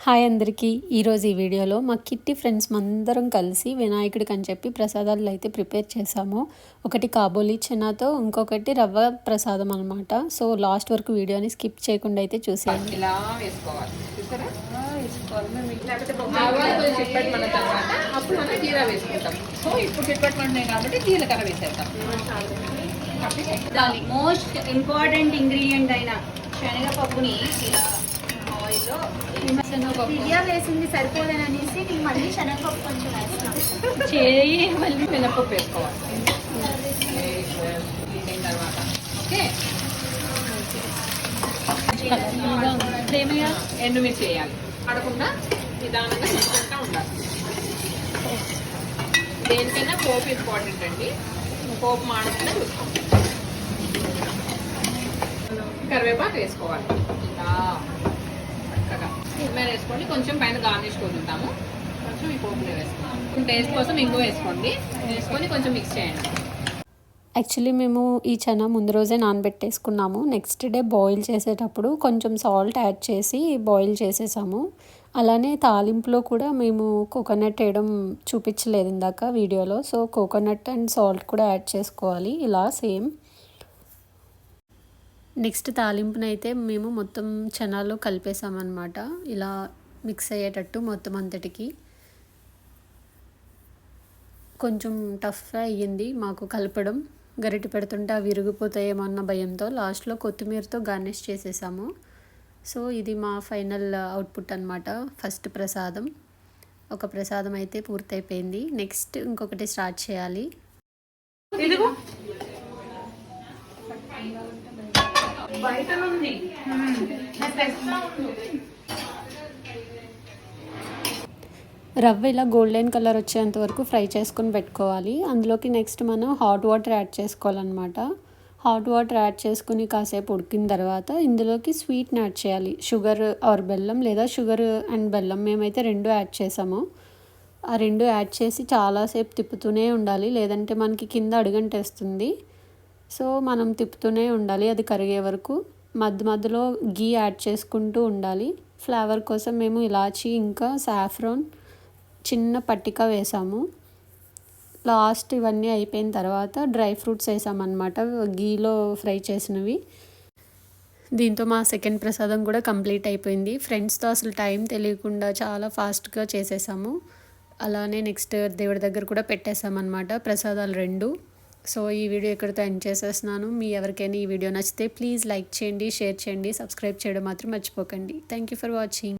Hi అందరికీ. ఈరోజు ఈ వీడియోలో మా కిట్టి ఫ్రెండ్స్ అందరం కలిసి వినాయకుడికి అని చెప్పి ప్రసాదాలు అయితే ప్రిపేర్ చేసాము. ఒకటి కాబోలి చెనాతో, ఇంకొకటి రవ్వ ప్రసాదం అనమాట. సో లాస్ట్ వరకు వీడియోని స్కిప్ చేయకుండా అయితే చూసేయండి. ఇలా వేసుకోవాలి. అప్పుడు మనం జీరా వేసుకుంటాం. సో ఇప్పుడు చిట్పట్లాడుతున్నాయి కాబట్టి జీలకర్ర వేసేద్దాం. మోస్ట్ ఇంపార్టెంట్ ఇంగ్రీడియంట్ అయిన శనగపప్పుని ఇలా ఆయిల్లో బియ్యం వేసింది సరిపోదని అనేసి నేను మళ్ళీ శనగపప్పు కొంచెం వేస్తాను. చేయి మళ్ళీ మినపప్పు వేసుకోవాలి. తర్వాత ఓకే ఎండుమిర్చి వేయాలి. పడకుండా నిదానంగా తీసుకుంటూ ఉండాలి. దేనికైనా పోపు ఇంపార్టెంట్ అండి. పోపు మాడకుండా చూసుకోండి. కరివేపాకు వేసుకోవాలి. ఇలా చక్కగా కొత్తిమీర వేసుకోండి. కొంచెం పైన గార్నిష్ వదులుతాము. కొంచెం ఈ పోపులో వేసుకోండి. టేస్ట్ కోసం ఇంగు వేసుకోండి. వేసుకొని కొంచెం మిక్స్ చేయండి. యాక్చువల్లీ మేము ఈ చెన ముందు రోజే నానబెట్టేసుకున్నాము. నెక్స్ట్ డే బాయిల్ చేసేటప్పుడు కొంచెం సాల్ట్ యాడ్ చేసి బాయిల్ చేసేసాము. అలానే తాలింపులో కూడా మేము కోకోనట్ వేయడం చూపించలేదు ఇందాక వీడియోలో. సో కోకోనట్ అండ్ సాల్ట్ కూడా యాడ్ చేసుకోవాలి ఇలా సేమ్. నెక్స్ట్ తాలింపునైతే మేము మొత్తం చెనాలో కలిపేసామన్నమాట. ఇలా మిక్స్ అయ్యేటట్టు మొత్తం అంతటికి. కొంచెం టఫ్ అయ్యింది మాకు కలపడం. గరిటె పెడుతుంటే అవి విరిగిపోతాయేమో అన్న భయంతో లాస్ట్లో కొత్తిమీరతో గార్నిష్ చేసేసాము. సో ఇది మా ఫైనల్ అవుట్పుట్ అనమాట. ఫస్ట్ ప్రసాదం. ఒక ప్రసాదం అయితే పూర్తయిపోయింది. నెక్స్ట్ ఇంకొకటి స్టార్ట్ చేయాలి. రవ్వ ఇలా గోల్డెన్ కలర్ వచ్చేంత వరకు ఫ్రై చేసుకొని పెట్టుకోవాలి. అందులోకి నెక్స్ట్ మనం హాట్ వాటర్ యాడ్ చేసుకోవాలన్నమాట. హాట్ వాటర్ యాడ్ చేసుకుని కాసేపు ఉడికిన తర్వాత ఇందులోకి స్వీట్ని యాడ్ చేయాలి. షుగర్ ఆర్ బెల్లం, లేదా షుగర్ అండ్ బెల్లం. మేమైతే రెండు యాడ్ చేసాము. ఆ రెండు యాడ్ చేసి చాలాసేపు తిప్పుతూనే ఉండాలి, లేదంటే మనకి కింద అడుగంటేస్తుంది. సో మనం తిప్పుతూనే ఉండాలి అది కరిగే వరకు. మధ్యలో గీ యాడ్ చేసుకుంటూ ఉండాలి. ఫ్లేవర్ కోసం మేము ఇలాచీ ఇంకా సాఫ్రాన్ చిన్న పట్టిక వేసాము. లాస్ట్ ఇవన్నీ అయిపోయిన తర్వాత డ్రై ఫ్రూట్స్ వేసామన్నమాట, గీలో ఫ్రై చేసినవి. దీంతో మా సెకండ్ ప్రసాదం కూడా కంప్లీట్ అయిపోయింది. ఫ్రెండ్స్తో అసలు టైం తెలియకుండా చాలా ఫాస్ట్గా చేసేసాము. అలానే నెక్స్ట్ దేవుడి దగ్గర కూడా పెట్టేసామన్నమాట ప్రసాదాలు రెండు. సో ఈ వీడియో ఇక్కడితో ఎండ్ చేసేస్తున్నాను. మీ ఎవరికైనా ఈ వీడియో నచ్చితే ప్లీజ్ లైక్ చేయండి, షేర్ చేయండి, సబ్స్క్రైబ్ చేయడం మాత్రం మర్చిపోకండి. Thank you for watching.